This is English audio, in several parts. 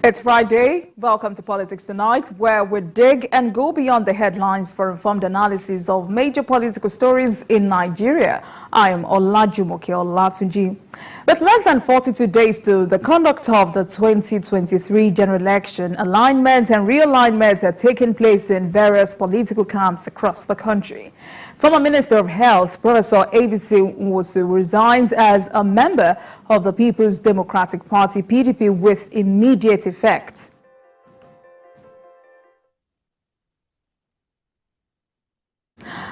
It's Friday. Welcome to Politics Tonight, where we dig and go beyond the headlines for informed analysis of major political stories in Nigeria. I am Olajumoke Olatunji. With less than 42 days to the conduct of the 2023 general election, alignment and realignment are taking place in various political camps across the country. Former Minister of Health, Professor Nwosu, resigns as a member of the People's Democratic Party, PDP, with immediate effect.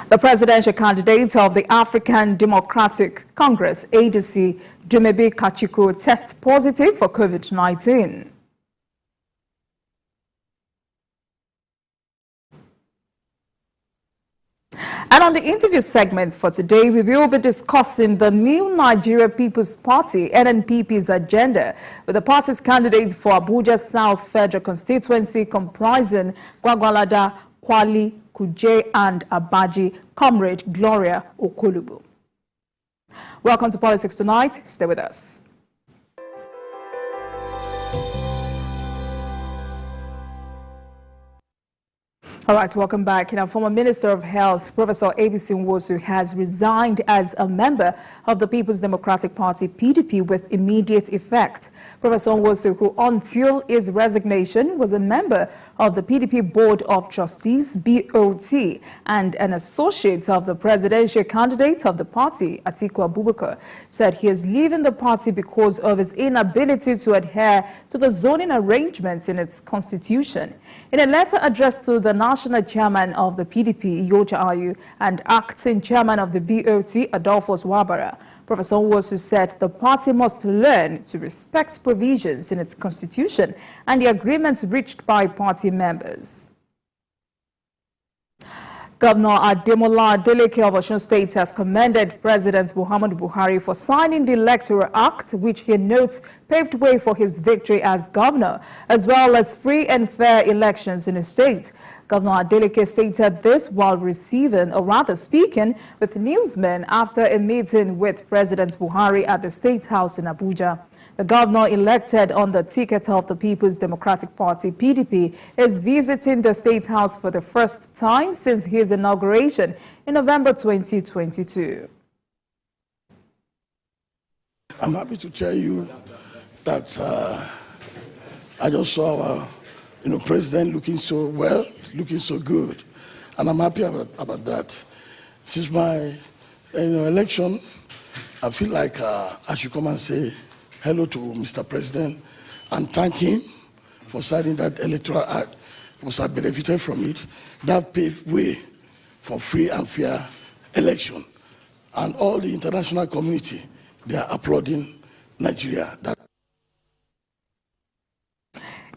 The presidential candidate of the African Democratic Congress, ADC, Dumebi Kachiko, tests positive for COVID-19. And on the interview segment for today, we will be discussing the new Nigeria People's Party, NNPP's agenda, with the party's candidates for Abuja South Federal Constituency comprising Gwagwalada, Kwali, Kuje, and Abaji, Comrade Gloria Okolubu. Welcome to Politics Tonight. Stay with us. All right, welcome back. Now, former Minister of Health, Professor Nwosu, has resigned as a member of the People's Democratic Party, PDP, with immediate effect. Professor Nwosu, who until his resignation was a member of the PDP Board of Trustees, BOT, and an associate of the presidential candidate of the party, Atiku Abubakar, said he is leaving the party because of his inability to adhere to the zoning arrangements in its constitution. In a letter addressed to the national chairman of the PDP, Yocha Ayu, and acting chairman of the BOT, Adolphus Wabara, Professor Nwosu said the party must learn to respect provisions in its constitution and the agreements reached by party members. Governor Ademola Adeleke of Osun State has commended President Muhammadu Buhari for signing the Electoral Act, which he notes paved way for his victory as governor, as well as free and fair elections in the state. Governor Adeleke stated this while receiving, or rather speaking, with newsmen after a meeting with President Buhari at the State House in Abuja. The governor, elected on the ticket of the People's Democratic Party, PDP, is visiting the State House for the first time since his inauguration in November 2022. I'm happy to tell you that I just saw our president looking so well, looking so good, and I'm happy about that. Since my election, I feel like I should come and say hello to Mr. President and thank him for signing that electoral act, because I benefited from it. That paved way for free and fair election, and all the international community, they are applauding Nigeria.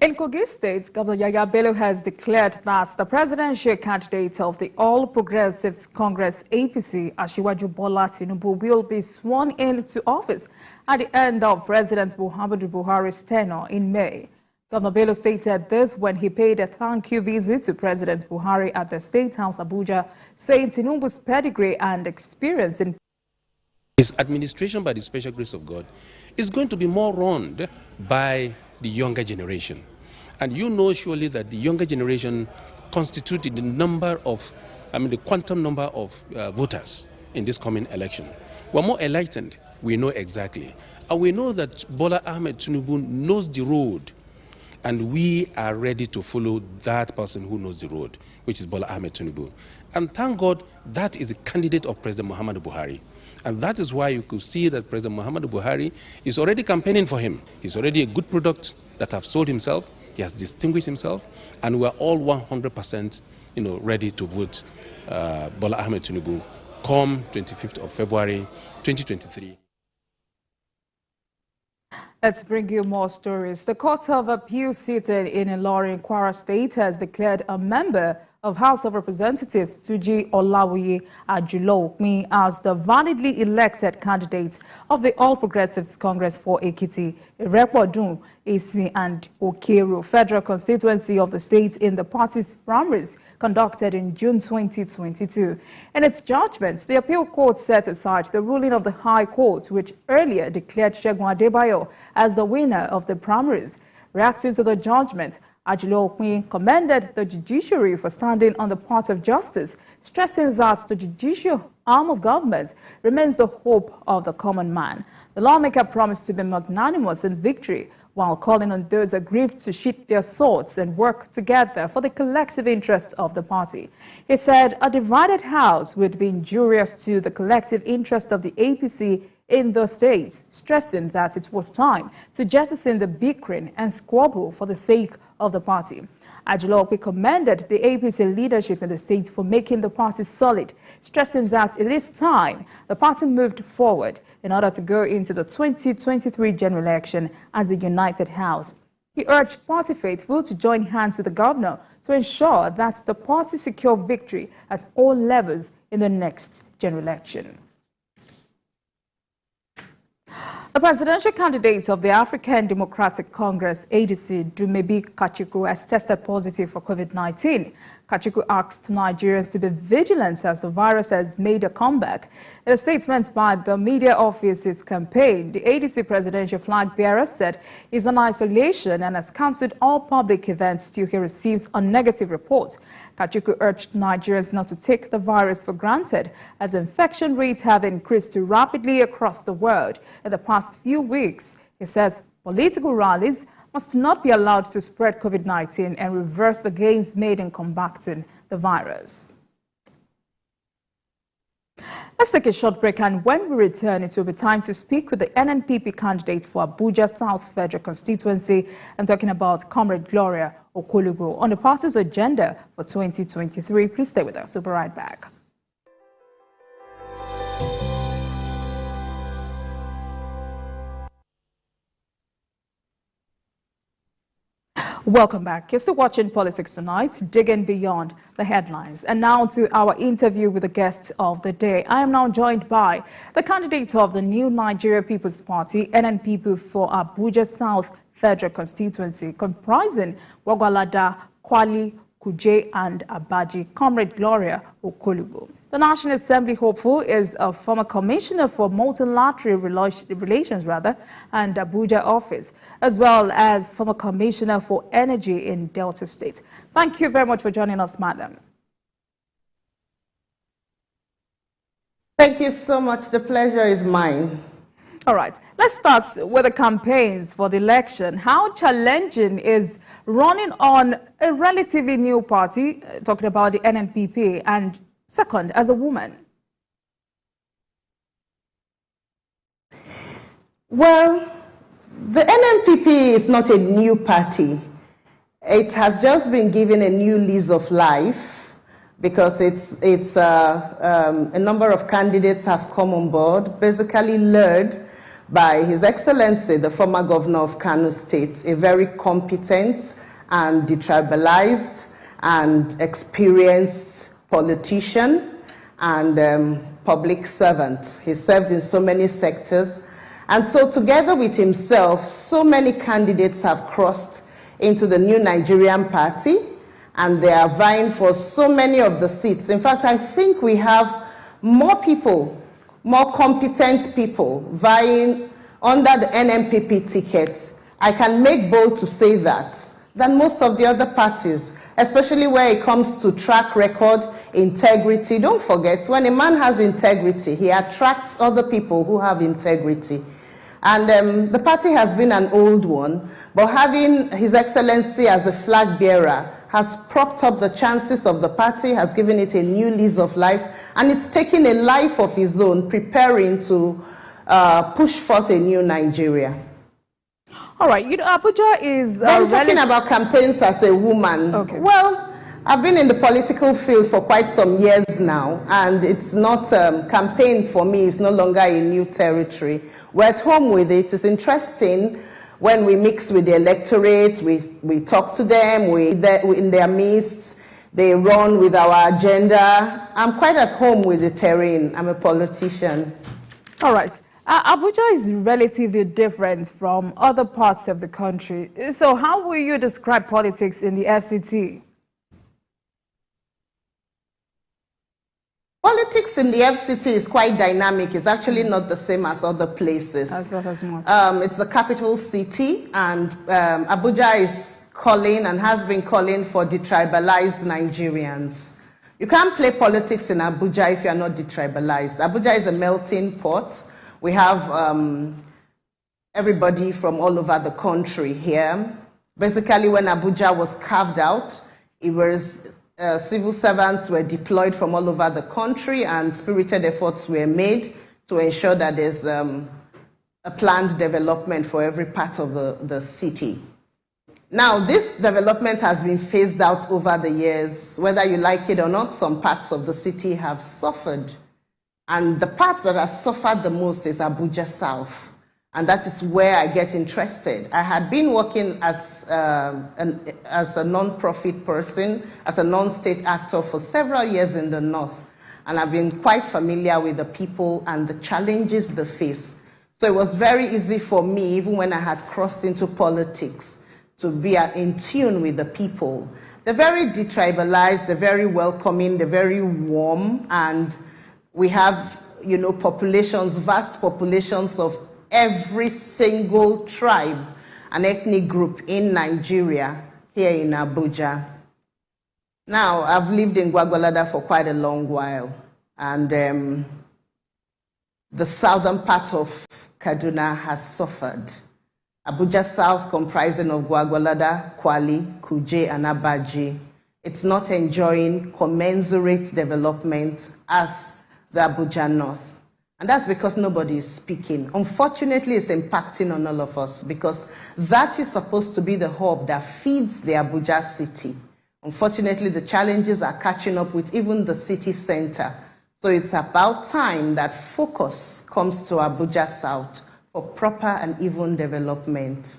In Kogi State, Governor Yaya Bello has declared that the presidential candidate of the All Progressives Congress, APC, Asiwaju Bola Tinubu, will be sworn into office at the end of President Muhammadu Buhari's tenure in May. Governor Bello stated this when he paid a thank-you visit to President Buhari at the State House, Abuja, saying Tinubu's pedigree and experience in his administration, by the special grace of God, is going to be more run by the younger generation. And you know surely that the younger generation constituted the the quantum number of voters in this coming election. We're more enlightened, we know exactly. And we know that Bola Ahmed Tinubu knows the road, and we are ready to follow that person who knows the road, which is Bola Ahmed Tinubu. And thank God that is a candidate of President Muhammadu Buhari. And that is why you could see that President Muhammadu Buhari is already campaigning for him. He's already a good product that has sold himself. He has distinguished himself. And we're all 100% ready to vote Bola Ahmed Tinubu come 25th of February 2023. Let's bring you more stories. The Court of Appeal seated in Ilorin, Kwara State, has declared a member of House of Representatives Tuji Olawiye Ajulo as the validly elected candidate of the All Progressives Congress for Ekiti, Irepodun, Esi, and Okero Federal Constituency of the state in the party's primaries conducted in June 2022. In its judgments, the appeal court set aside the ruling of the High Court, which earlier declared Segun Adebayo as the winner of the primaries. Reacting to the judgment, Ajilope commended the judiciary for standing on the part of justice, stressing that the judicial arm of government remains the hope of the common man. The lawmaker promised to be magnanimous in victory, while calling on those aggrieved to sheath their swords and work together for the collective interest of the party. He said a divided house would be injurious to the collective interest of the APC in the states, stressing that it was time to jettison the bickering and squabble for the sake of the party. Ajilope commended the APC leadership in the state for making the party solid, stressing that it is time the party moved forward in order to go into the 2023 general election as a united house. He urged party faithful to join hands with the governor to ensure that the party secure victory at all levels in the next general election. The presidential candidate of the African Democratic Congress, ADC, Dumebi Kachiku, has tested positive for COVID-19. Kachiku asked Nigerians to be vigilant as the virus has made a comeback. In a statement by the media office's campaign, the ADC presidential flag bearer said he's in isolation and has cancelled all public events till he receives a negative report. Kachiku urged Nigerians not to take the virus for granted, as infection rates have increased rapidly across the world in the past few weeks. He says political rallies must not be allowed to spread COVID-19 and reverse the gains made in combating the virus. Let's take a short break, and when we return, it will be time to speak with the NNPP candidate for Abuja South Federal Constituency. I'm talking about Comrade Gloria on the party's agenda for 2023. Please stay with us. We'll be right back. Welcome back. You're still watching Politics Tonight, digging beyond the headlines. And now to our interview with the guest of the day. I am now joined by the candidate of the New Nigeria People's Party, NNPP, for Abuja South Federal Constituency, comprising Wagwalada, Kwali, Kuje, and Abaji, Comrade Gloria Okolubo. The National Assembly hopeful is a former commissioner for multilateral relations and Abuja office, as well as former commissioner for energy in Delta State. Thank you very much for joining us, madam. Thank you so much. The pleasure is mine. All right, let's start with the campaigns for the election. How challenging is running on a relatively new party, talking about the NNPP, and second, as a woman? Well, the NNPP is not a new party. It has just been given a new lease of life because a number of candidates have come on board, basically led by His Excellency, the former governor of Kano State, a very competent and detribalized and experienced politician and public servant. He served in so many sectors. And so together with himself, so many candidates have crossed into the New Nigerian Party, and they are vying for so many of the seats. In fact, I think we have more people, more competent people vying under the NNPP tickets, I can make bold to say that, than most of the other parties, especially where it comes to track record, integrity. Don't forget, when a man has integrity, he attracts other people who have integrity. And the party has been an old one, but having His Excellency as a flag bearer has propped up the chances of the party, has given it a new lease of life, and it's taking a life of its own, preparing to push forth a new Nigeria. All right, you know, Abuja is... I'm talking about campaigns as a woman. Okay. Well, I've been in the political field for quite some years now, and it's not campaign for me. It's no longer a new territory. We're at home with it. It's interesting when we mix with the electorate, we talk to them, we're in their midst, they run with our agenda. I'm quite at home with the terrain. I'm a politician. All right. Abuja is relatively different from other parts of the country. So how will you describe politics in the FCT? Politics politics in the FCT is quite dynamic. It's actually not the same as other places. It's the capital city, and Abuja is calling and has been calling for detribalized Nigerians. You can't play politics in Abuja if you're not detribalized. Abuja is a melting pot. We have everybody from all over the country here. Basically, when Abuja was carved out, it was civil servants were deployed from all over the country, and spirited efforts were made to ensure that there's a planned development for every part of the city. Now, this development has been phased out over the years. Whether you like it or not, some parts of the city have suffered. And the parts that have suffered the most is Abuja South. And that is where I get interested. I had been working as a non-profit person, as a non-state actor for several years in the North. And I've been quite familiar with the people and the challenges they face. So it was very easy for me, even when I had crossed into politics, to be in tune with the people. They're very detribalized, they're very welcoming, they're very warm, and we have, you know, populations, vast populations of every single tribe and ethnic group in Nigeria here in Abuja. Now, I've lived in Gwagwalada for quite a long while, and the southern part of Kaduna has suffered. Abuja South, comprising of Gwagwalada, Kwali, Kuje, and Abaji, it's not enjoying commensurate development as the Abuja North. And that's because nobody is speaking. Unfortunately, it's impacting on all of us, because that is supposed to be the hub that feeds the Abuja city. Unfortunately, the challenges are catching up with even the city center. So it's about time that focus comes to Abuja South for proper and even development.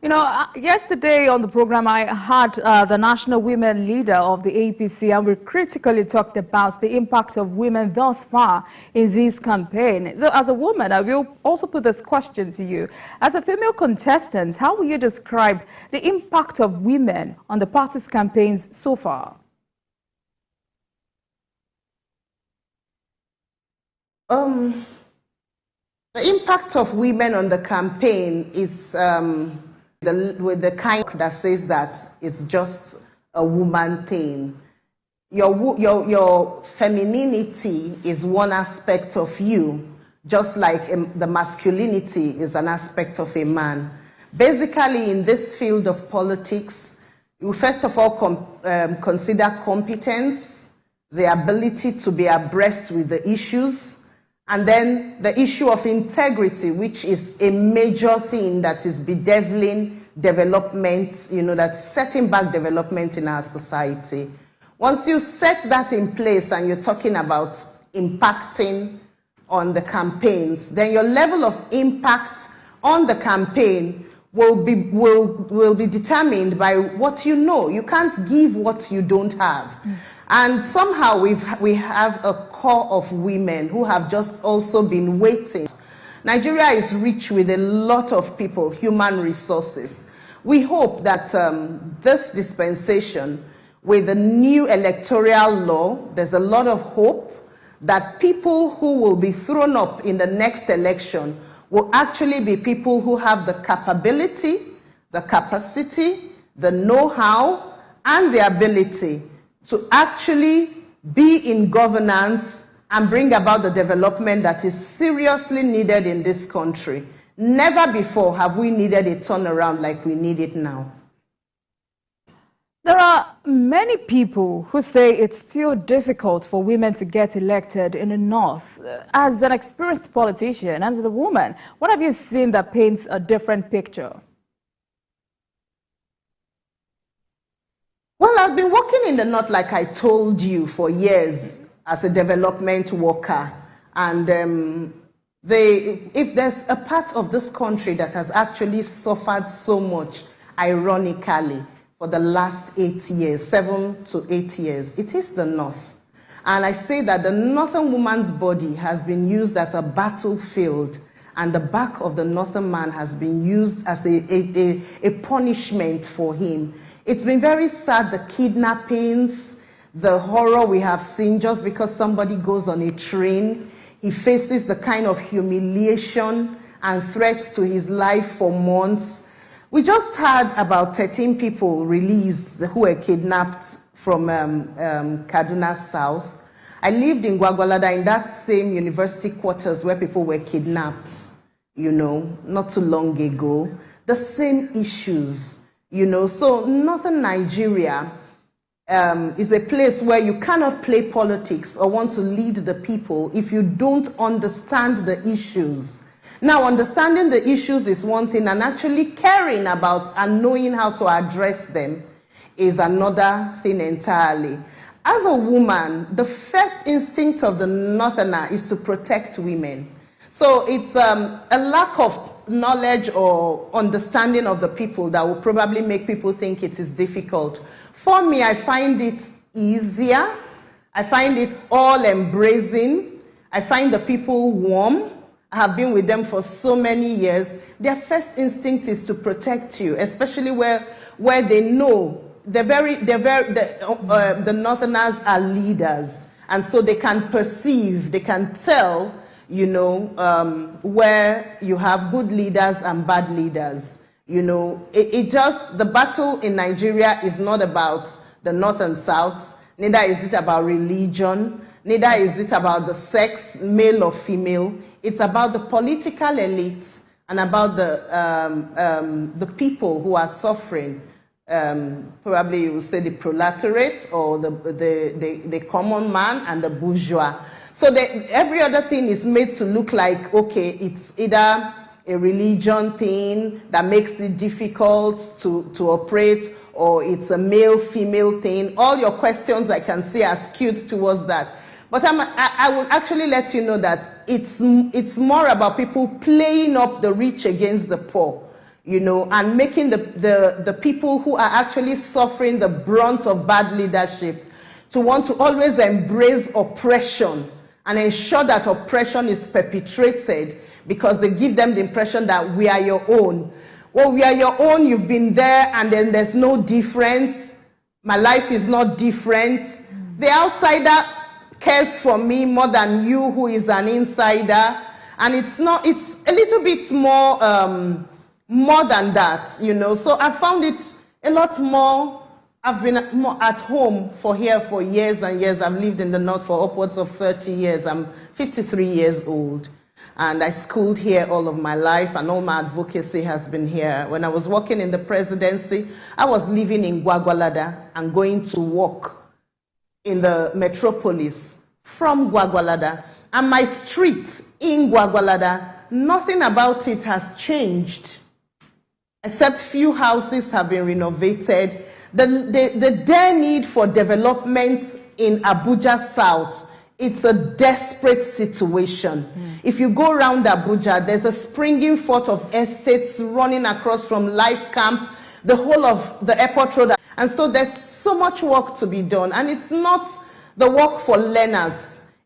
You know, yesterday on the program, I had the national women leader of the APC, and we critically talked about the impact of women thus far in this campaign. So as a woman, I will also put this question to you. As a female contestant, how will you describe the impact of women on the party's campaigns so far? The impact of women on the campaign is with the kind that says that it's just a woman thing. Your femininity is one aspect of you, just like the masculinity is an aspect of a man. Basically, in this field of politics, you first of all consider competence, the ability to be abreast with the issues, and then the issue of integrity, which is a major thing that is bedeviling development, you know, that's setting back development in our society. Once you set that in place and you're talking about impacting on the campaigns, then your level of impact on the campaign will be determined by what you know. You can't give what you don't have. And somehow we have a core of women who have just also been waiting. Nigeria is rich with a lot of people, human resources. We hope that this dispensation, with the new electoral law, there's a lot of hope that people who will be thrown up in the next election will actually be people who have the capability, the capacity, the know-how, and the ability to actually be in governance and bring about the development that is seriously needed in this country. Never before have we needed a turnaround like we need it now. There are many people who say it's still difficult for women to get elected in the North. As an experienced politician, as a woman, what have you seen that paints a different picture? Well, I've been working in the North, like I told you, for years as a development worker. And if there's a part of this country that has actually suffered so much, ironically, for the last 8 years, 7 to 8 years, it is the North. And I say that the Northern woman's body has been used as a battlefield, and the back of the Northern man has been used as a punishment for him. It's been very sad, the kidnappings, the horror we have seen just because somebody goes on a train. He faces the kind of humiliation and threats to his life for months. We just had about 13 people released who were kidnapped from Kaduna South. I lived in Gwagwalada in that same university quarters where people were kidnapped, not too long ago. The same issues, So northern Nigeria is a place where you cannot play politics or want to lead the people if you don't understand the issues. Now, understanding the issues is one thing, and actually caring about and knowing how to address them is another thing entirely. As a woman, the first instinct of the northerner is to protect women. So it's a lack of knowledge or understanding of the people that will probably make people think it is difficult. For me, I find it easier. I find it all embracing. I find the people warm. I have been with them for so many years. Their first instinct is to protect you, especially where they know the northerners are leaders, and so they can perceive, they can tell, where you have good leaders and bad leaders. The battle in Nigeria is not about the north and south, neither is it about religion, neither is it about the sex, male or female. It's about the political elites and about the people who are suffering. Probably you will say the proletariat or the common man and the bourgeois. So every other thing is made to look like, okay, it's either a religion thing that makes it difficult to operate, or it's a male-female thing. All your questions I can see are skewed towards that. But I will actually let you know that it's more about people playing up the rich against the poor, and making the people who are actually suffering the brunt of bad leadership to want to always embrace oppression and ensure that oppression is perpetrated, because they give them the impression that we are your own. Well, we are your own, you've been there, and then there's no difference. My life is not different. The outsider cares for me more than you who is an insider. And it's a little bit more than that, So I found it a lot more. I've been more at home for years and years. I've lived in the north for upwards of 30 years. I'm 53 years old. And I schooled here all of my life, and all my advocacy has been here. When I was working in the presidency, I was living in Gwagwalada and going to work in the metropolis from Gwagwalada. And my street in Gwagwalada, nothing about it has changed, except few houses have been renovated. The dire need for development in Abuja South, it's a desperate situation. If you go around Abuja, there's a springing forth of estates running across from Life Camp, the whole of the airport road. And so there's so much work to be done. And it's not the work for learners.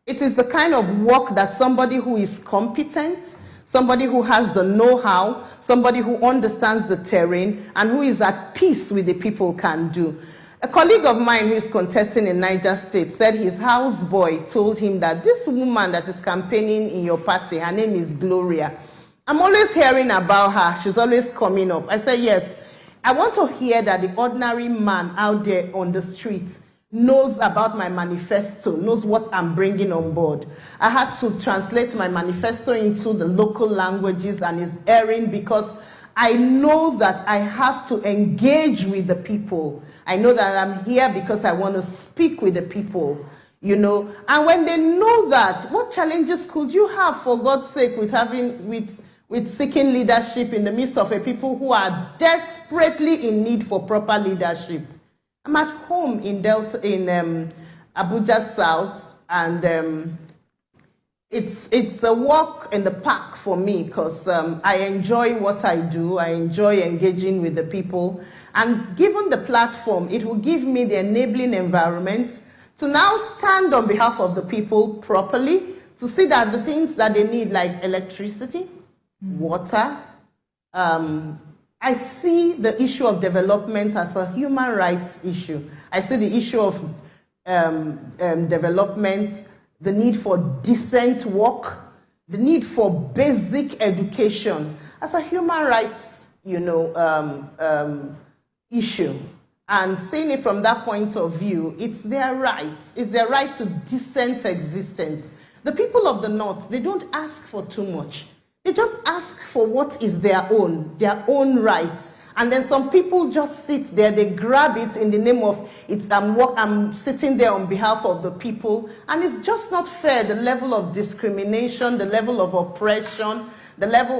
It is the kind of work that somebody who is competent, somebody who has the know-how, somebody who understands the terrain, and who is at peace with the people can do. A colleague of mine who is contesting in Niger State said his houseboy told him that this woman that is campaigning in your party, her name is Gloria. I'm always hearing about her. She's always coming up. I said, yes. I want to hear that the ordinary man out there on the street knows about my manifesto, knows what I'm bringing on board. I had to translate my manifesto into the local languages, and is airing because I know that I have to engage with the people. I know that I'm here because I want to speak with the people, And when they know that, what challenges could you have, for God's sake, with seeking leadership in the midst of a people who are desperately in need for proper leadership? I'm at home in Abuja South, and it's a walk in the park for me, because I enjoy what I do. I enjoy engaging with the people. And given the platform, it will give me the enabling environment to now stand on behalf of the people properly, to see that the things that they need, like electricity, water, I see the issue of development as a human rights issue. I see the issue of development, the need for decent work, the need for basic education as a human rights, issue. And seeing it from that point of view, it's their right. It's their right to decent existence. The people of the North, they don't ask for too much. They just ask for what is their own right. And then some people just sit there, they grab it in the name of, I'm sitting there on behalf of the people. And it's just not fair, the level of discrimination, the level of oppression,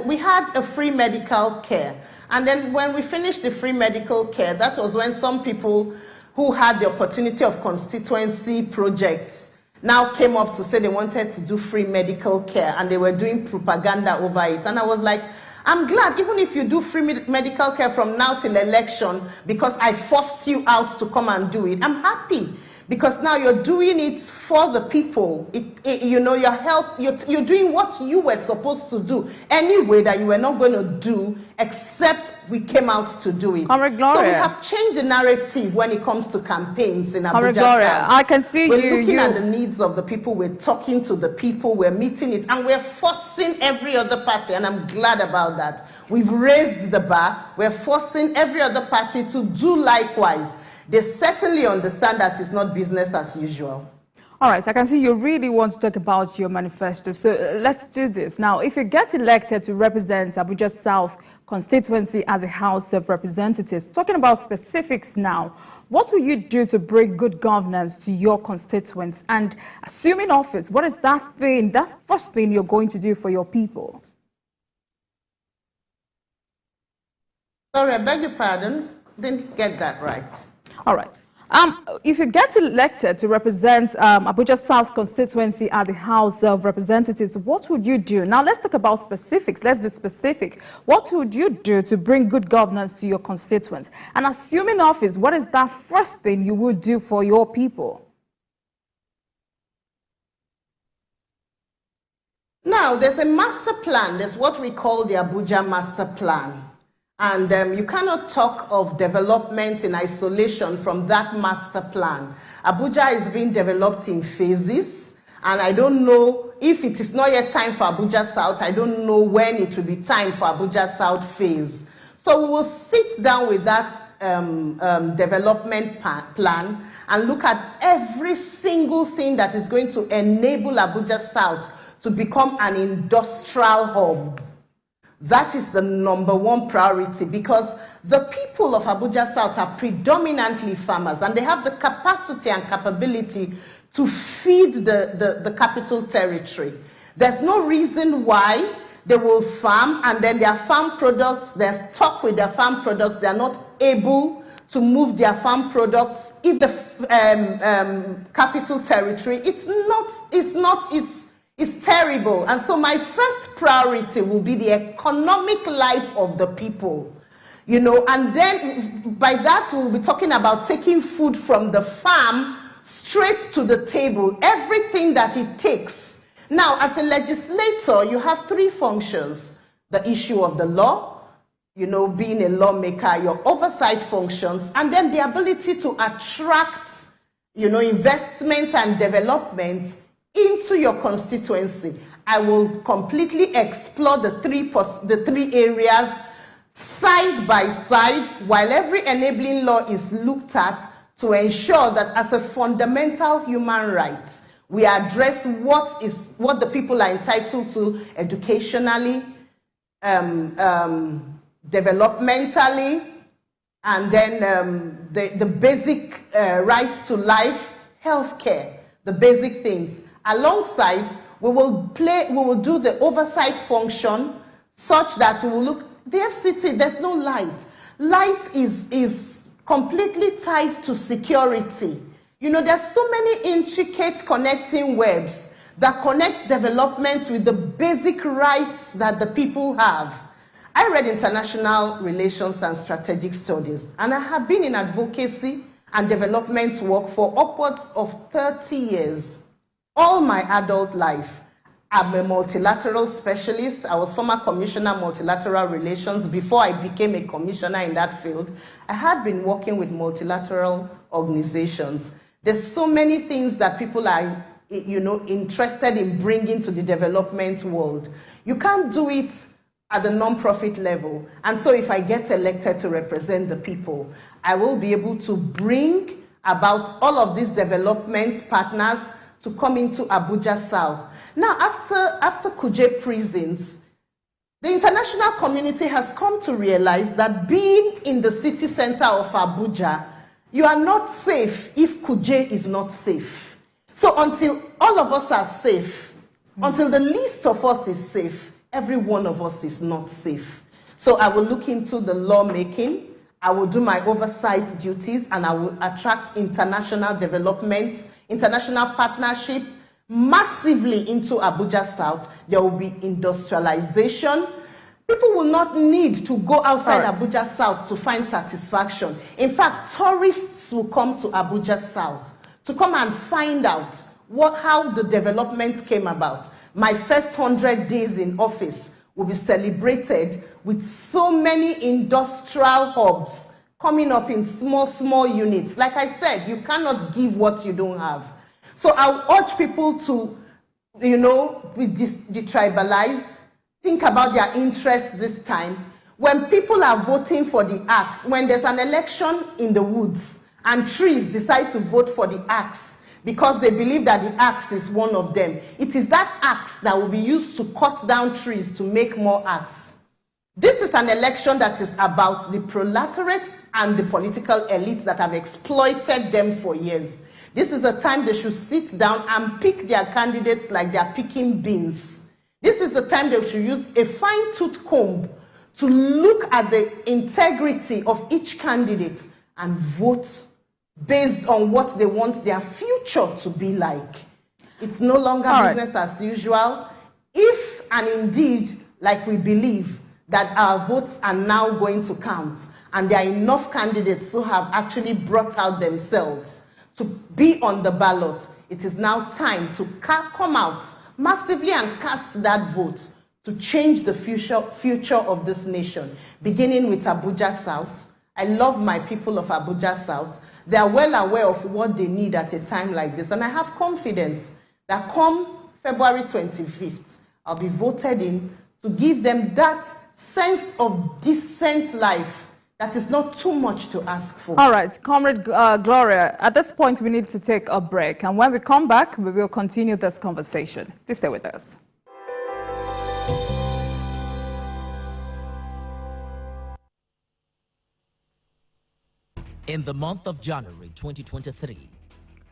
we had a free medical care. And then when we finished the free medical care, that was when some people who had the opportunity of constituency projects now came up to say they wanted to do free medical care, and they were doing propaganda over it. And I was like, I'm glad, even if you do free medical care from now till election, because I forced you out to come and do it, I'm happy. Because now you're doing it for the people. Your health, you're doing what you were supposed to do anyway that you were not going to do, except we came out to do it. Comrade Gloria. So we have changed the narrative when it comes to campaigns in Abuja. Comrade Gloria, South. I can see we're looking at the needs of the people, we're talking to the people, we're meeting it, and we're forcing every other party, and I'm glad about that. We've raised the bar, we're forcing every other party to do likewise. They certainly understand that it's not business as usual. All right, I can see you really want to talk about your manifesto. So let's do this. Now, if you get elected to represent Abuja South constituency at the House of Representatives, talking about specifics now, what will you do to bring good governance to your constituents? And assuming office, what is that first thing you're going to do for your people? Sorry, I beg your pardon. Didn't get that right. All right. If you get elected to represent Abuja South constituency at the House of Representatives, what would you do? Now, let's talk about specifics. Let's be specific. What would you do to bring good governance to your constituents? And assuming office, what is that first thing you would do for your people? Now, there's a master plan. There's what we call the Abuja Master Plan. And you cannot talk of development in isolation from that master plan. Abuja is being developed in phases, and I don't know if it is not yet time for Abuja South. I don't know when it will be time for Abuja South phase. So we will sit down with that development plan and look at every single thing that is going to enable Abuja South to become an industrial hub. That is the #1 priority, because the people of Abuja South are predominantly farmers, and they have the capacity and capability to feed the capital territory. There's no reason why they will farm, and then their farm products, they're stuck with their farm products, they're not able to move their farm products. If the capital territory, it's terrible. And so my first priority will be the economic life of the people, and then by that we'll be talking about taking food from the farm straight to the table, everything that it takes. Now, as a legislator, you have 3 functions: the issue of the law, being a lawmaker, your oversight functions, and then the ability to attract, investment and development into your constituency. I will completely explore the three areas side by side, while every enabling law is looked at to ensure that as a fundamental human right, we address what the people are entitled to educationally, developmentally, and then the basic rights to life, healthcare, the basic things. Alongside, we will do the oversight function such that we will look. The FCT, there's no light. Light is completely tied to security. There's so many intricate connecting webs that connect development with the basic rights that the people have. I read international relations and strategic studies, and I have been in advocacy and development work for upwards of 30 years. All my adult life, I'm a multilateral specialist. I was former commissioner multilateral relations before I became a commissioner in that field. I had been working with multilateral organizations. There's so many things that people are, interested in bringing to the development world. You can't do it at the non-profit level. And so if I get elected to represent the people, I will be able to bring about all of these development partners to come into Abuja South. Now, after Kuje prisons, the international community has come to realize that being in the city center of Abuja, you are not safe if Kuje is not safe. So until all of us are safe, until the least of us is safe, every one of us is not safe. So I will look into the lawmaking, I will do my oversight duties, and I will attract international development, international partnership massively into Abuja South. There will be industrialization. People will not need to go outside Abuja South to find satisfaction. In fact, tourists will come to Abuja South to come and find out how the development came about. My first 100 days in office will be celebrated with so many industrial hubs coming up in small units. Like I said, you cannot give what you don't have. So I urge people to, be detribalized, think about their interests this time. When people are voting for the axe, when there's an election in the woods and trees decide to vote for the axe because they believe that the axe is one of them, it is that axe that will be used to cut down trees to make more axe. This is an election that is about the proletariat and the political elites that have exploited them for years. This is a time they should sit down and pick their candidates like they're picking beans. This is the time they should use a fine-tooth comb to look at the integrity of each candidate and vote based on what they want their future to be like. It's no longer business as usual. If and indeed, like we believe, that our votes are now going to count, and there are enough candidates who have actually brought out themselves to be on the ballot, it is now time to come out massively and cast that vote to change the future of this nation, beginning with Abuja South. I love my people of Abuja South. They are well aware of what they need at a time like this, and I have confidence that come February 25th, I'll be voted in to give them that sense of decent life that is not too much to ask for. All right, Comrade Gloria, at this point we need to take a break, and when we come back, we will continue this conversation. Please stay with us. In the month of January 2023,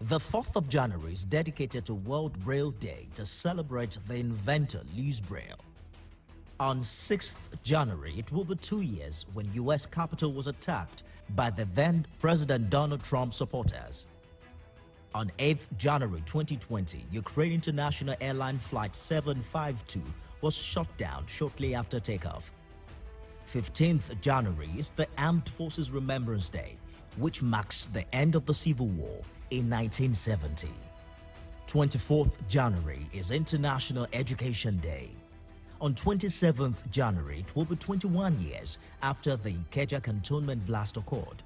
the 4th of January is dedicated to World Braille Day to celebrate the inventor Louis Braille. On 6th January, it will be 2 years when U.S. Capitol was attacked by the then President Donald Trump supporters. On 8th January 2020, Ukraine International Airline Flight 752 was shut down shortly after takeoff. 15th January is the Armed Forces Remembrance Day, which marks the end of the Civil War in 1970. 24th January is International Education Day. On 27th January, it will be 21 years after the Ikeja cantonment blast occurred.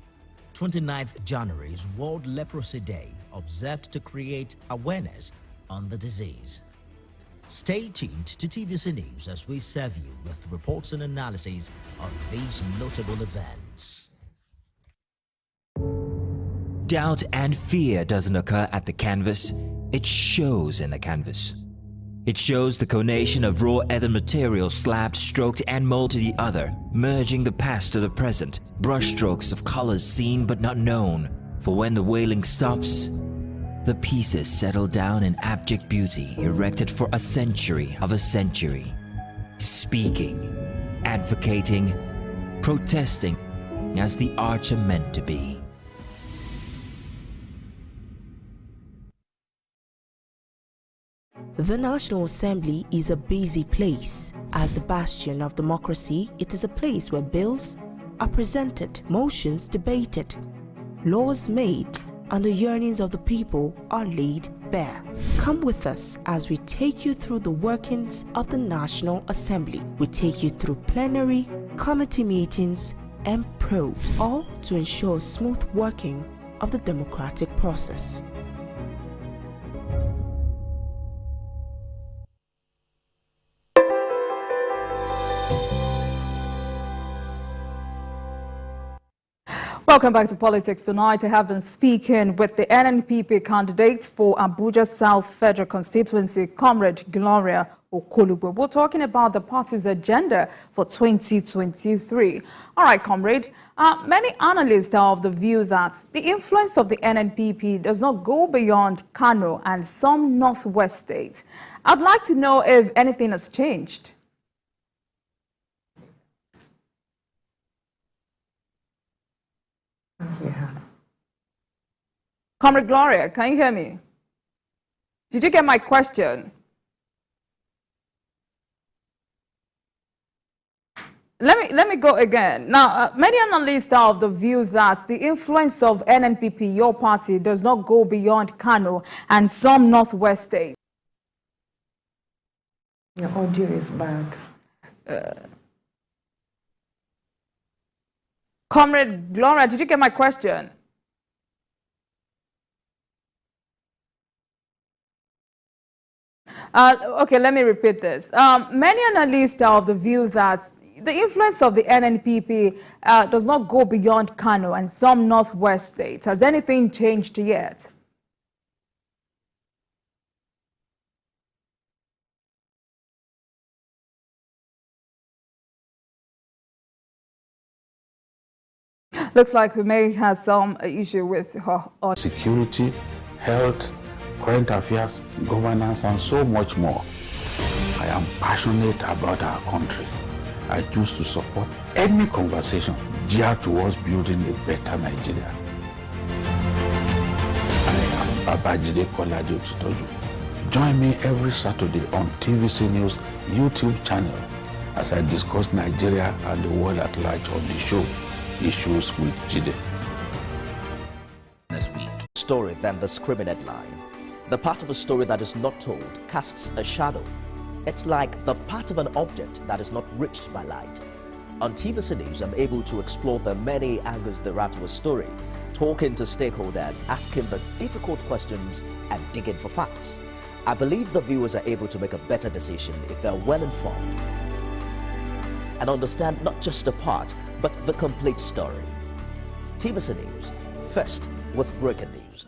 29th January is World Leprosy Day, observed to create awareness on the disease. Stay tuned to TVC News as we serve you with reports and analyses on these notable events. Doubt and fear doesn't occur at the canvas, it shows in the canvas. It shows the conation of raw earthen materials slabbed, stroked and molded to the other, merging the past to the present, brushstrokes of colors seen but not known. For when the wailing stops, the pieces settle down in abject beauty, erected for a century of a century. Speaking, advocating, protesting as the arts are meant to be. The National Assembly is a busy place. As the bastion of democracy, it is a place where bills are presented, motions debated, laws made, and the yearnings of the people are laid bare. Come with us as we take you through the workings of the National Assembly. We take you through plenary, committee meetings, and probes, all to ensure smooth working of the democratic process. Welcome back to Politics Tonight. I have been speaking with the NNPP candidate for Abuja South Federal Constituency, Comrade Gloria. We're talking about the party's agenda for 2023. All right, comrade. Many analysts are of the view that the influence of the NNPP does not go beyond Kano and some northwest states. I'd like to know if anything has changed. Yeah. Comrade Gloria, can you hear me? Did you get my question? Let me go again. Now, many analysts are of the view that the influence of NNPP, your party, does not go beyond Kano and some northwest states. Your audio is bad. Comrade Gloria, did you get my question? Okay, let me repeat this. Many analysts are of the view that the influence of the NNPP does not go beyond Kano and some northwest states. Has anything changed yet? Looks like we may have some issue with her. Security, health, current affairs, governance, and so much more. I am passionate about our country. I choose to support any conversation geared towards building a better Nigeria. I am Babajide Kolade Otitoju. Join me every Saturday on TVC News YouTube channel as I discuss Nigeria and the world at large on the show Issues with Jide. This week, story than the screaming headline. The part of a story that is not told casts a shadow. It's like the part of an object that is not reached by light. On TVC News, I'm able to explore the many angles there are to a story, talking to stakeholders, asking the difficult questions, and digging for facts. I believe the viewers are able to make a better decision if they're well informed and understand not just a part, but the complete story. TVC News, first with breaking news.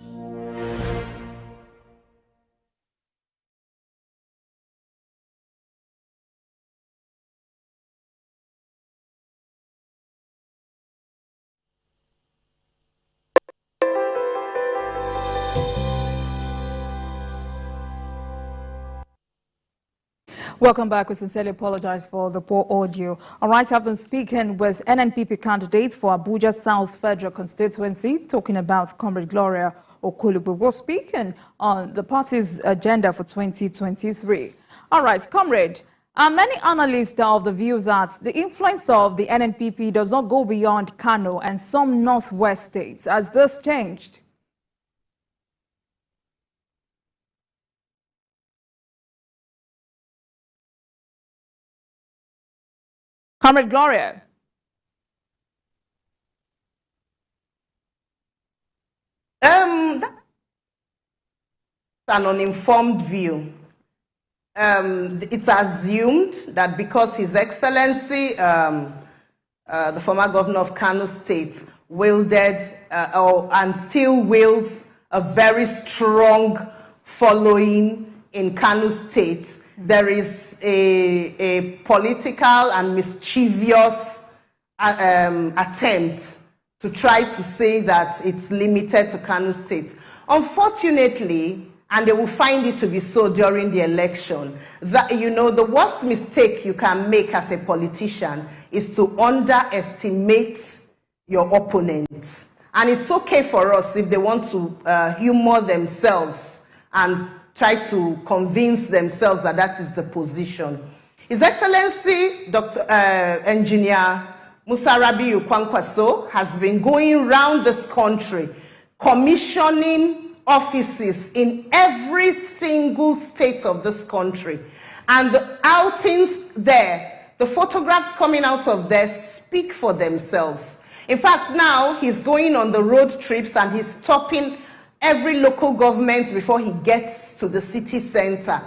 Welcome back. We sincerely apologize for the poor audio. All right, I've been speaking with NNPP candidates for Abuja South Federal Constituency, talking about Comrade Gloria. We're speaking on the party's agenda for 2023. All right, comrade, many analysts are of the view that the influence of the NNPP does not go beyond Kano and some northwest states. Has this changed? Comrade Gloria. That's an uninformed view. It's assumed that because His Excellency, the former governor of Kano State, wielded and still wields a very strong following in Kano State, there is a political and mischievous attempt to try to say that it's limited to Kano State. Unfortunately, and they will find it to be so during the election, that, you know, the worst mistake you can make as a politician is to underestimate your opponents. And it's okay for us if they want to humor themselves and try to convince themselves that that is the position. His Excellency Dr. Engineer Musarabi Ukwankwaso has been going around this country commissioning offices in every single state of this country. And the outings there, the photographs coming out of there speak for themselves. In fact, now he's going on the road trips and he's stopping every local government before he gets to the city center.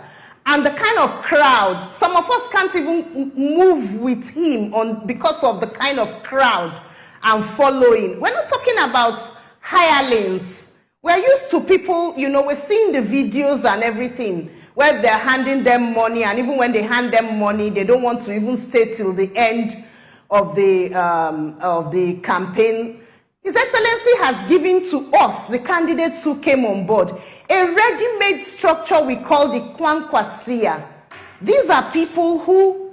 And the kind of crowd, some of us can't even move with him because of the kind of crowd and following. We're not talking about hirelings. We're used to people, you know, we're seeing the videos and everything where they're handing them money, and even when they hand them money, they don't want to even stay till the end of the campaign. His Excellency has given to us, the candidates who came on board, a ready-made structure we call the Kwankwasia. These are people who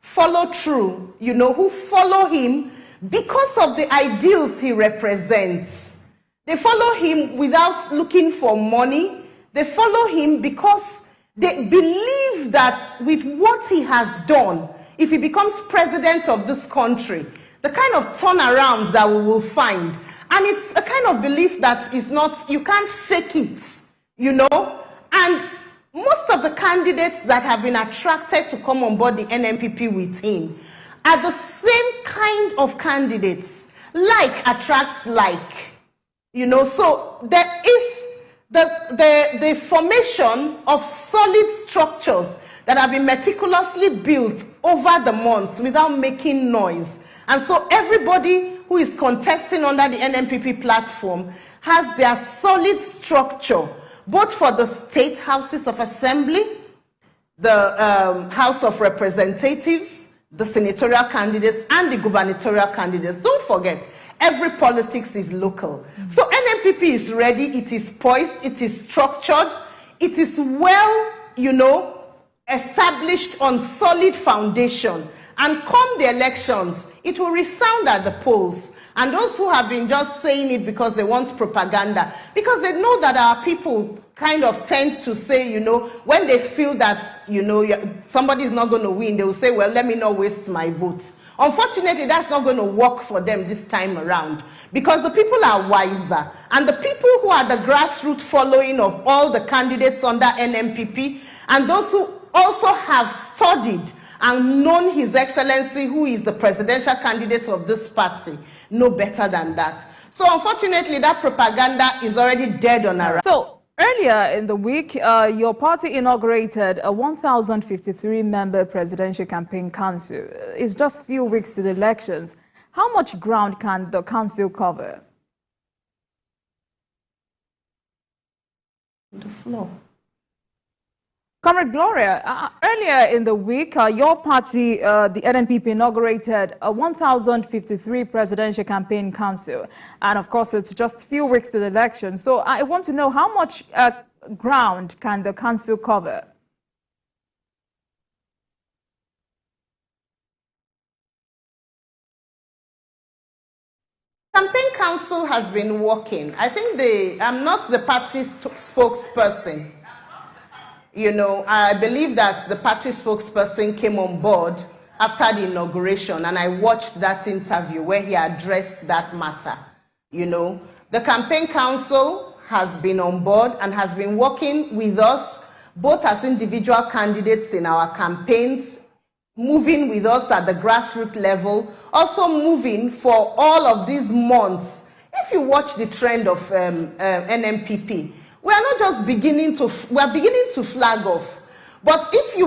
follow through, you know, who follow him because of the ideals he represents. They follow him without looking for money. They follow him because they believe that with what he has done, if he becomes president of this country, the kind of turnaround that we will find. And it's a kind of belief that is not, you can't fake it, you know. And most of the candidates that have been attracted to come on board the NNPP with him are the same kind of candidates. Like attracts like, you know. So there is the formation of solid structures that have been meticulously built over the months without making noise. And so everybody who is contesting under the NNPP platform has their solid structure, both for the state houses of assembly, the House of Representatives, the senatorial candidates, and the gubernatorial candidates. Don't forget, every politics is local. So NNPP is ready, it is poised, it is structured, it is well, you know, established on solid foundation. And come the elections, it will resound at the polls. And those who have been just saying it because they want propaganda, because they know that our people kind of tend to say, you know, when they feel that, you know, somebody is not going to win, they will say, well, let me not waste my vote. Unfortunately, that's not going to work for them this time around, because the people are wiser. And the people who are the grassroots following of all the candidates under NNPP, and those who also have studied and known His Excellency, who is the presidential candidate of this party, know better than that. So unfortunately, that propaganda is already dead on arrival. So earlier in the week, your party inaugurated a 1,053-member presidential campaign council. It's just a few weeks to the elections. How much ground can the council cover? The floor. Comrade Gloria, earlier in the week, your party, the NNPP, inaugurated a 1,053 presidential campaign council. And of course, it's just a few weeks to the election. So I want to know, how much ground can the council cover? Campaign council has been working. I think I'm not the party's spokesperson. You know, I believe that the party spokesperson came on board after the inauguration, and I watched that interview where he addressed that matter. You know, the campaign council has been on board and has been working with us, both as individual candidates in our campaigns, moving with us at the grassroots level, also moving for all of these months. If you watch the trend of NNPP, we are not just beginning to, we are beginning to flag off. But if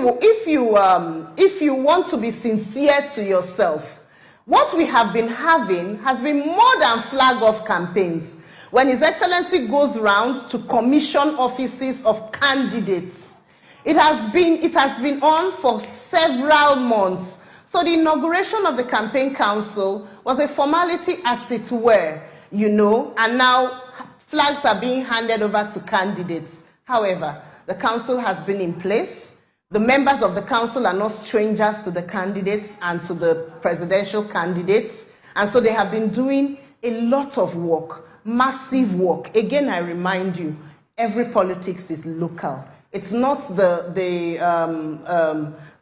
you want to be sincere to yourself, what we have been having has been more than flag off campaigns. When His Excellency goes round to commission offices of candidates, it has been on for several months. So the inauguration of the campaign council was a formality, as it were, you know, and now flags are being handed over to candidates. However, the council has been in place. The members of the council are not strangers to the candidates and to the presidential candidates. And so they have been doing a lot of work, massive work. Again, I remind you, every politics is local. It's not the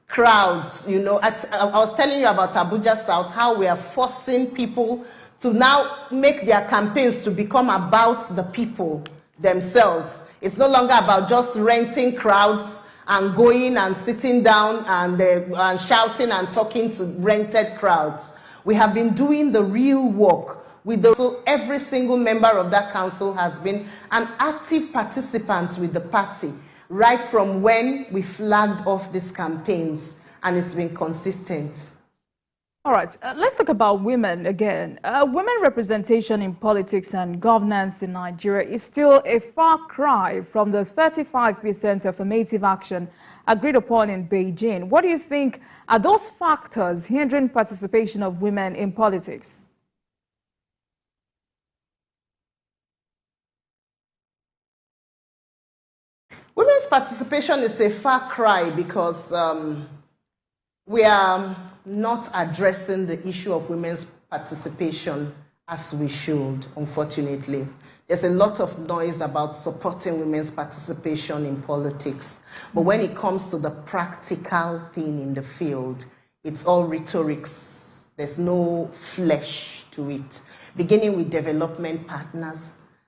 crowds, you know. I was telling you about Abuja South, how we are forcing people to now make their campaigns to become about the people themselves. It's no longer about just renting crowds and going and sitting down and shouting and talking to rented crowds. We have been doing the real work. So every single member of that council has been an active participant with the party, right from when we flagged off these campaigns, and it's been consistent. All right, let's talk about women again. Women representation in politics and governance in Nigeria is still a far cry from the 35% affirmative action agreed upon in Beijing. What do you think are those factors hindering participation of women in politics? Women's participation is a far cry because we are not addressing the issue of women's participation as we should, unfortunately. There's a lot of noise about supporting women's participation in politics. But when it comes to the practical thing in the field, it's all rhetorics. There's no flesh to it, beginning with development partners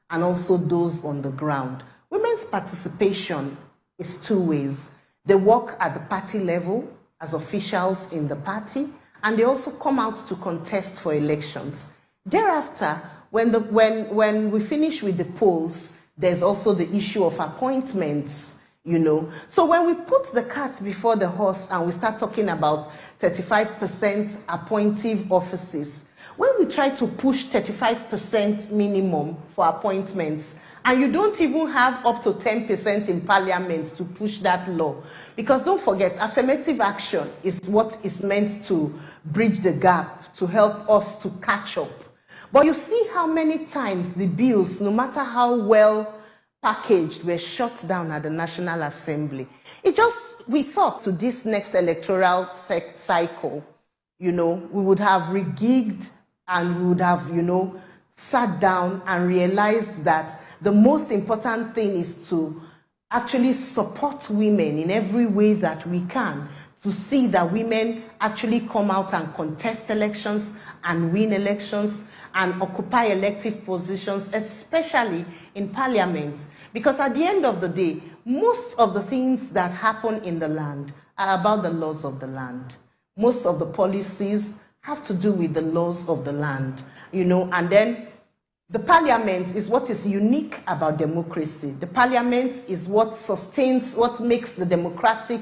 and also those on the ground. Women's participation is two ways. They work at the party level as officials in the party, and they also come out to contest for elections. Thereafter, when we finish with the polls, there's also the issue of appointments, you know. So when we put the cart before the horse and we start talking about 35% appointive offices, when we try to push 35% minimum for appointments, and you don't even have up to 10% in parliament to push that law. Because don't forget, affirmative action is what is meant to bridge the gap, to help us to catch up. But you see how many times the bills, no matter how well packaged, were shut down at the National Assembly. We thought to this next electoral cycle, you know, we would have regigged and we would have, you know, sat down and realized that the most important thing is to actually support women in every way that we can, to see that women actually come out and contest elections and win elections and occupy elective positions, especially in parliament. Because at the end of the day, most of the things that happen in the land are about the laws of the land. Most of the policies have to do with the laws of the land, you know, and then the parliament is what is unique about democracy. The parliament is what sustains, what makes the democratic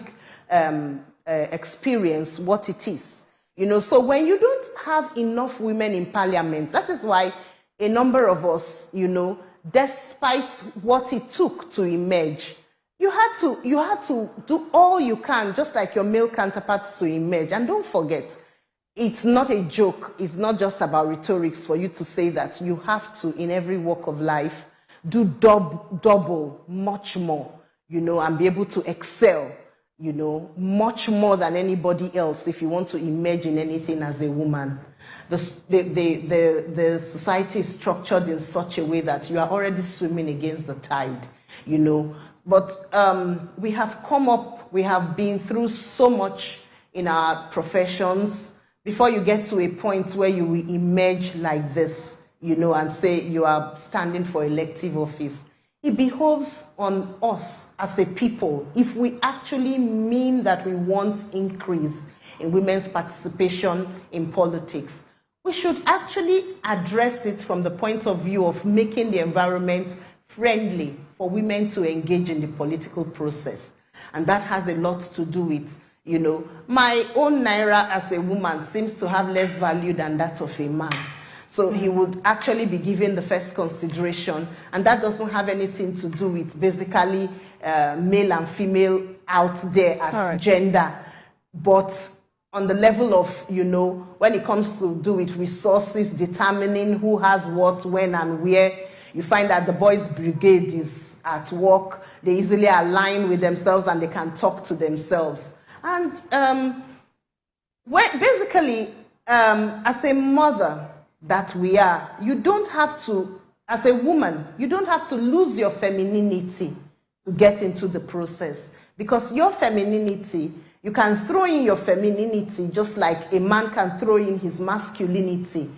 experience what it is. You know, so when you don't have enough women in parliament, that is why a number of us, you know, despite what it took to emerge, you had to do all you can, just like your male counterparts, to emerge. And don't forget, it's not a joke. It's not just about rhetorics for you to say that you have to, in every walk of life, do double, much more, you know, and be able to excel, you know, much more than anybody else if you want to emerge in anything as a woman. The society is structured in such a way that you are already swimming against the tide, you know. But we have come up, we have been through so much in our professions before you get to a point where you will emerge like this, you know, and say you are standing for elective office. It behoves on us as a people, if we actually mean that we want increase in women's participation in politics, we should actually address it from the point of view of making the environment friendly for women to engage in the political process. And that has a lot to do with, you know, my own naira as a woman seems to have less value than that of a man. So he would actually be given the first consideration, and that doesn't have anything to do with basically male and female out there as gender, but on the level of, you know, when it comes to do with resources, determining who has what, when and where, you find that the boys' brigade is at work, they easily align with themselves and they can talk to themselves. And basically, as a mother that we are, you don't have to, as a woman, you don't have to lose your femininity to get into the process. Because your femininity, you can throw in your femininity just like a man can throw in his masculinity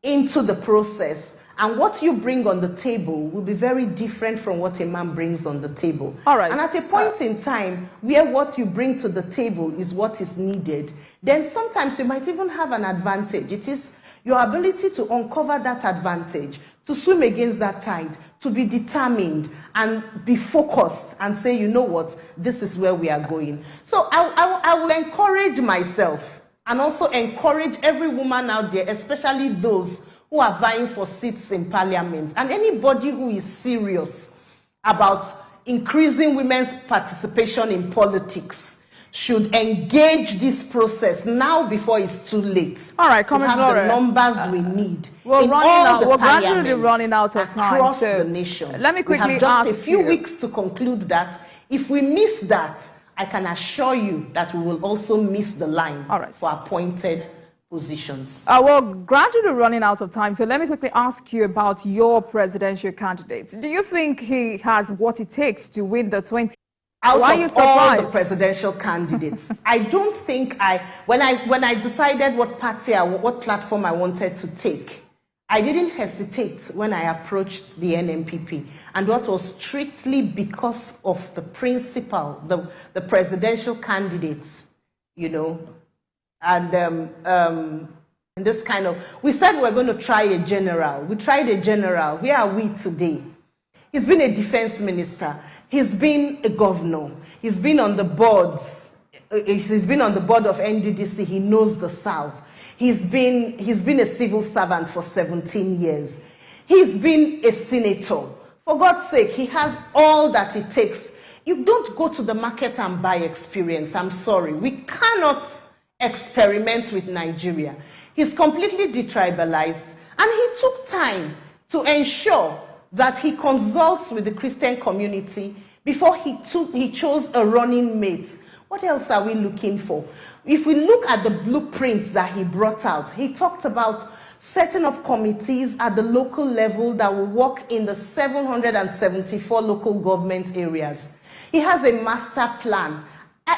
into the process. And what you bring on the table will be very different from what a man brings on the table. All right. And at a point in time where what you bring to the table is what is needed, then sometimes you might even have an advantage. It is your ability to uncover that advantage, to swim against that tide, to be determined and be focused and say, you know what, this is where we are going. So I will encourage myself and also encourage every woman out there, especially those who are vying for seats in parliament, and anybody who is serious about increasing women's participation in politics should engage this process now before it's too late. All right, to have Gloria, the numbers we need we're in all the gradually running out of time across the nation. Let me quickly we have just ask a few you. weeks to conclude that. If we miss that, I can assure you that we will also miss the line for appointed positions. Well, gradually running out of time, so let me quickly ask you about your presidential candidate. Do you think he has what it takes to win the 20? Out Why of are you surprised? all the presidential candidates, I don't think when I decided what platform I wanted to take, I didn't hesitate when I approached the NNPP, and that was strictly because of the principle, the presidential candidates, you know, and in this kind of, we said we're going to try a general. We tried a general. Where are we today? He's been a defense minister. He's been a governor. He's been on the boards. He's been on the board of NDDC. He knows the South. He's been a civil servant for 17 years. He's been a senator. For God's sake, he has all that it takes. You don't go to the market and buy experience. I'm sorry. We cannot experiment with Nigeria. He's completely detribalized, and he took time to ensure that he consults with the Christian community before he chose a running mate. What else are we looking for? If we look at the blueprints that he brought out, he talked about setting up committees at the local level that will work in the 774 local government areas. He has a master plan.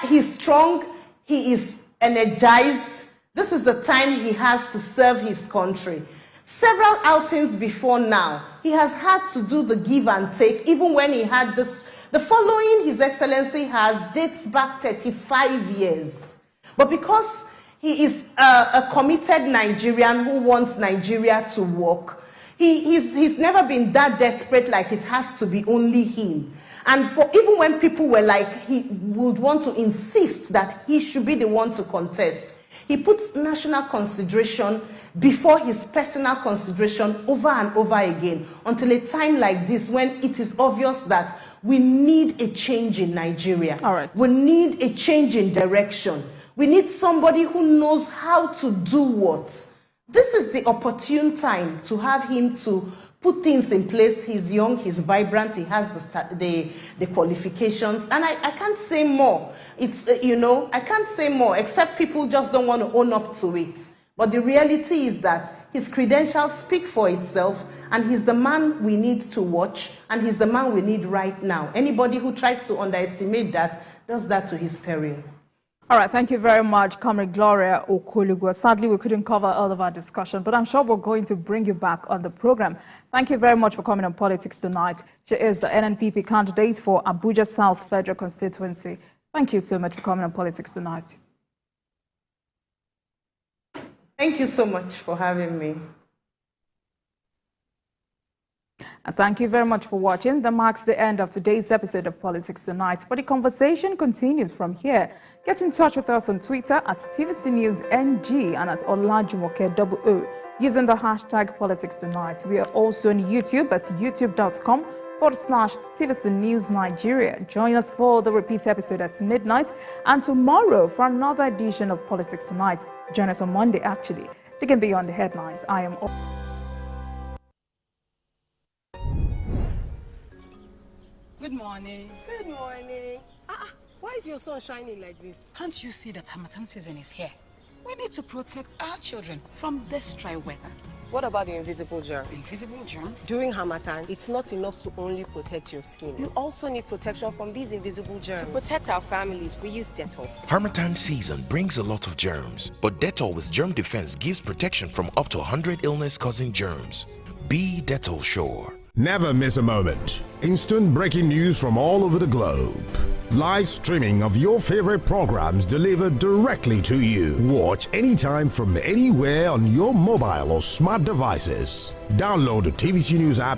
He's strong. He is energized. This is the time he has to serve his country. Several outings before now, he has had to do the give and take, even when he had this. The following His Excellency has dates back 35 years. But because he is a committed Nigerian who wants Nigeria to work, he's never been that desperate like it has to be only him. And even when people were like, he would want to insist that he should be the one to contest, he puts national consideration before his personal consideration over and over again, until a time like this when it is obvious that we need a change in Nigeria. All right. We need a change in direction. We need somebody who knows how to do what. This is the opportune time to have him to put things in place. He's young, he's vibrant, he has the qualifications, and I can't say more. It's, I can't say more, except people just don't want to own up to it. But the reality is that his credentials speak for itself, and he's the man we need to watch, and he's the man we need right now. Anybody who tries to underestimate that does that to his peril. All right, thank you very much, Comrade Gloria Okolugwo. Sadly, we couldn't cover all of our discussion, but I'm sure we're going to bring you back on the program. Thank you very much for coming on Politics Tonight. She is the NNPP candidate for Abuja South Federal Constituency. Thank you so much for coming on Politics Tonight. Thank you so much for having me. And thank you very much for watching. That marks the end of today's episode of Politics Tonight. But the conversation continues from here. Get in touch with us on Twitter at TVCNewsNG and at Olajumoke00 using the hashtag Politics Tonight. We are also on YouTube at youtube.com/TVC News Nigeria. Join us for the repeat episode at midnight, and tomorrow for another edition of Politics Tonight. Join us on Monday, actually. Digging beyond the headlines. I am... Good morning. Good morning. Why is your sun shining like this? Can't you see that Harmattan season is here? We need to protect our children from this dry weather. What about the invisible germs? Invisible germs? During Harmattan, it's not enough to only protect your skin. You also need protection from these invisible germs. To protect our families, we use Dettol. Harmattan season brings a lot of germs, but Dettol with Germ Defense gives protection from up to 100 illness-causing germs. Be Dettol sure. Never miss a moment. Instant breaking news from all over the globe. Live streaming of your favorite programs delivered directly to you. Watch anytime from anywhere on your mobile or smart devices. Download the TVC News app